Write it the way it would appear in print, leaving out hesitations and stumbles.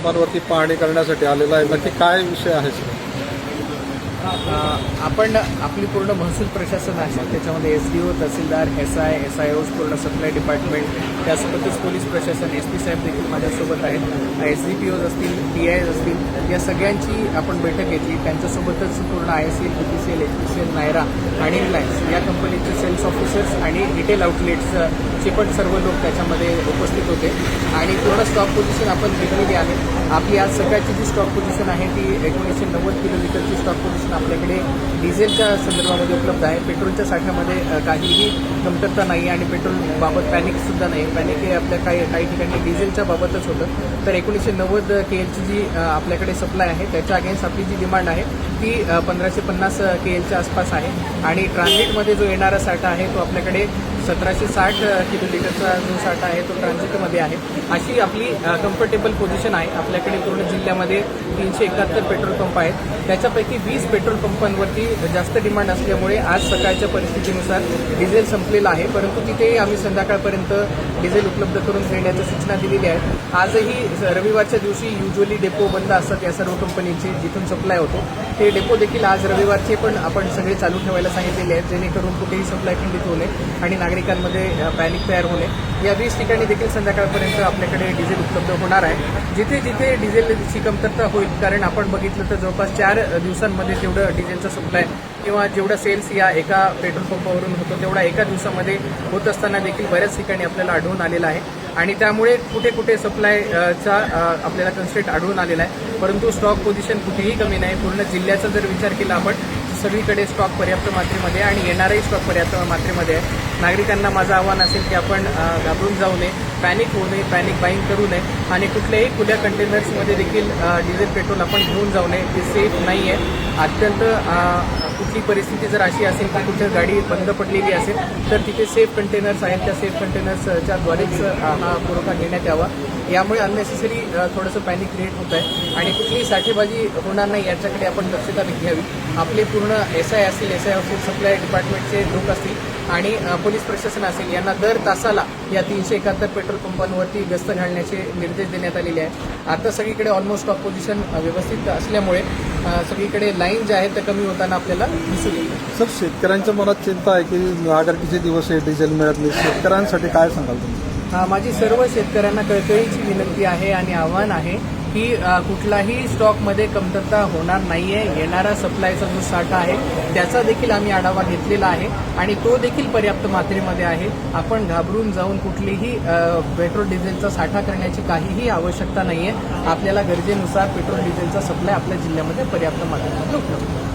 पंपांवरती पाहणी करण्यासाठी आलेला आहे. नक्की काय विषय आहे सर? आपण आपली पूर्ण महसूल प्रशासन आहे, त्याच्यामध्ये SDO, तहसीलदार, SIOs, पूर्ण सप्लाय डिपार्टमेंट, त्यासोबतच पोलीस प्रशासन, SP साहेब देखील माझ्यासोबत आहेत, SDPOs असतील, PIs असतील, या सगळ्यांची आपण बैठक घेतली. त्यांच्यासोबतच पूर्ण ISL, BPCL, HPCL, नायरा आणि रिलायन्स या कंपनीचे सेल्स ऑफिसर्स आणि रिटेल आउटलेट्सचे पण सर्व लोक त्याच्यामध्ये उपस्थित होते आणि पूर्ण स्टॉक पोझिशन आपण घेतलेली आहे. आपली आज सकाळची जी स्टॉक पोझिशन आहे ती 1990 किलोमीटरची स्टॉक पोझिशन आपल्याकडे डिझेलच्या संदर्भामध्ये उपलब्ध आहे. पेट्रोलच्या साठ्यामध्ये काहीही कमतरता नाही आणि पेट्रोलबाबत पॅनिकसुद्धा नाही. पॅनिक हे आपल्या काही ठिकाणी डिझेलच्या बाबतच होतं. तर 1990 KLची जी आपल्याकडे सप्लाय आहे त्याच्या अगेन्स्ट आपली जी डिमांड आहे ती 1550 KLच्या आसपास आहे आणि ट्रान्झिटमध्ये जो येणारा साठा आहे तो आपल्याकडे 1760 किलोलीटरचा जो साठा आहे तो ट्रान्झिटमध्ये आहे. अशी आपली कम्फर्टेबल पोझिशन आहे. आपल्याकडे पूर्ण जिल्ह्यामध्ये 371 पेट्रोल पंप आहेत. त्याच्यापैकी 20 पेट्रोल पंपांवरती जास्त डिमांड असल्यामुळे आज सकाळच्या परिस्थितीनुसार डिझेल संपलेलं आहे, परंतु तिथेही आम्ही संध्याकाळपर्यंत डिझेल उपलब्ध करून देण्याच्या सूचना दिलेल्या आहेत. आजही रविवारच्या दिवशी युजली डेपो बंद असतात या सर्व कंपनीचे जिथून सप्लाय होतो. ते डेपो देखील आज रविवारचे पण आपण सगळे चालू ठेवायला सांगितलेले आहेत, जेणेकरून कुठेही सप्लाय खंडित होणे आणि नागरिकांमध्ये पॅनिक तयार होणे. या 20 ठिकाणी देखील संध्याकाळपर्यंत आपल्याकडे डिझेल उपलब्ध होणार आहे. जिथे जिथे डिझेलची कमतरता होईल, कारण आपण बघितलं तर जवळपास 4 दिवसांमध्ये जेवढं डिझेलचा सप्लाय किंवा जेवढा सेल्स या एका पेट्रोल पंपावरून होतो तेवढा एका दिवसामध्ये होत असताना देखील बऱ्याच ठिकाणी आपल्याला आढळून आलेला आहे आणि त्यामुळे कुठे कुठे सप्लायचा आपल्याला कन्स्ट्रेंट आढळून आलेला आहे. परंतु स्टॉक पोझिशन कुठेही कमी नाही. पूर्ण जिल्ह्याचा जर विचार केला आपण सगळीकडे स्टॉक पर्याप्त मात्रेमध्ये आणि येणाराही स्टॉक पर्याप्त मात्रेमध्ये आहे. नागरिकांना माझं आव्हान असेल की आपण घाबरून जाऊ नये, पॅनिक होऊ नये, पॅनिक बाईंग करू नये आणि कुठल्याही खुल्या कंटेनर्समध्ये देखील डिझेल पेट्रोल आपण घेऊन जाऊ नये. ते सेफ नाही आहे. अत्यंत कुठली परिस्थिती जर अशी असेल की कुठं गाडी बंद पडलेली असेल तर तिथे सेफ कंटेनर्स आहेत, त्या सेफ कंटेनर्सच्या द्वारेच हा पुरवठा घेण्यात यावा. यामुळे अननेसेसरी थोडंसं पॅनिक क्रिएट होत आहे आणि कुठलीही साठेबाजी होणार नाही याच्याकडे आपण दक्षता घ्यावी. आपले पूर्ण SI असतील, SI असेल, सप्लाय डिपार्टमेंटचे लोक असतील आणि पोलीस प्रशासन असेल, यांना दर तासाला या 371 पेट्रोल पंपांवरती गस्त घालण्याचे निर्देश देण्यात आलेले आहेत. आता सगळीकडे ऑलमोस्ट स्टॉक पोझिशन व्यवस्थित असल्यामुळे सगळीकडे लाईन ज्या आहेत त्या कमी होताना आपल्याला दिसून येईल. सर, शेतकऱ्यांच्या मनात चिंता आहे की नागरिकीचे दिवस आहे, डिझेल मिळत नाही. शेतकऱ्यांसाठी काय सांगाल तुम्ही? माझी सर्व शेतकऱ्यांना कळकळीची विनंती आहे आणि आव्हान आहे की कुठलाही स्टॉकमध्ये कमतरता होणार नाही आहे. येणारा सप्लायचा जो साठा आहे त्याचा देखील आम्ही आढावा घेतलेला आहे आणि तो देखील पर्याप्त मात्रेमध्ये आहे. आपण घाबरून जाऊन कुठलीही पेट्रोल डिझेलचा साठा करण्याची काहीही आवश्यकता नाही आहे. आपल्याला गरजेनुसार पेट्रोल डिझेलचा सप्लाय आपल्या जिल्ह्यामध्ये पर्याप्त मात्रेमध्ये उपलब्ध आहे.